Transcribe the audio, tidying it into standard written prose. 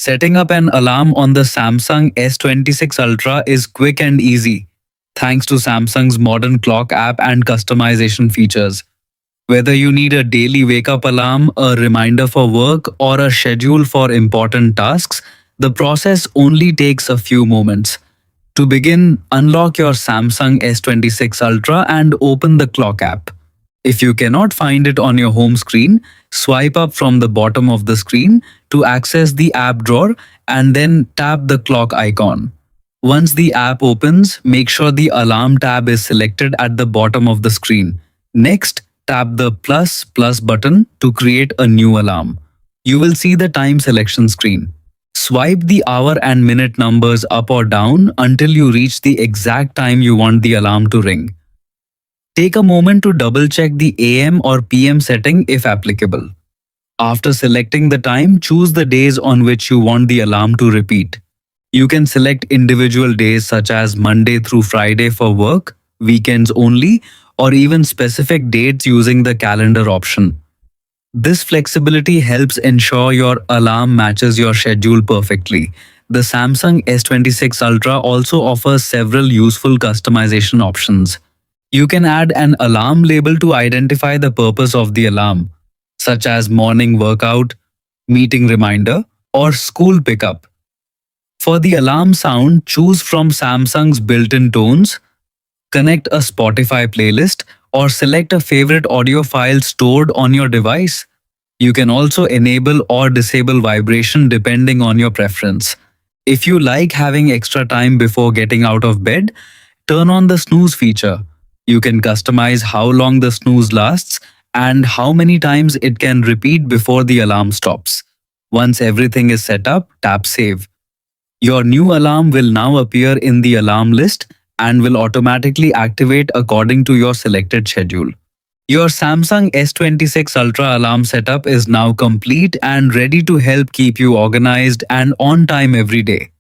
Setting up an alarm on the Samsung S26 Ultra is quick and easy, thanks to Samsung's modern clock app and customization features. Whether you need a daily wake up alarm, a reminder for work, or a schedule for important tasks, the process only takes a few moments. To begin, unlock your Samsung S26 Ultra and open the clock app. If you cannot find it on your home screen, swipe up from the bottom of the screen to access the app drawer and then tap the clock icon. Once the app opens, make sure the alarm tab is selected at the bottom of the screen. Next, tap the plus button to create a new alarm. You will see the time selection screen. Swipe the hour and minute numbers up or down until you reach the exact time you want the alarm to ring. Take a moment to double check the AM or PM setting if applicable. After selecting the time, choose the days on which you want the alarm to repeat. You can select individual days such as Monday through Friday for work, weekends only, or even specific dates using the calendar option. This flexibility helps ensure your alarm matches your schedule perfectly. The Samsung S26 Ultra also offers several useful customization options. You can add an alarm label to identify the purpose of the alarm, such as morning workout, meeting reminder, or school pickup. For the alarm sound, choose from Samsung's built-in tones, connect a Spotify playlist, or select a favorite audio file stored on your device. You can also enable or disable vibration depending on your preference. If you like having extra time before getting out of bed, turn on the snooze feature. You can customize how long the snooze lasts and how many times it can repeat before the alarm stops. Once everything is set up, tap Save. Your new alarm will now appear in the alarm list and will automatically activate according to your selected schedule. Your Samsung S26 Ultra alarm setup is now complete and ready to help keep you organized and on time every day.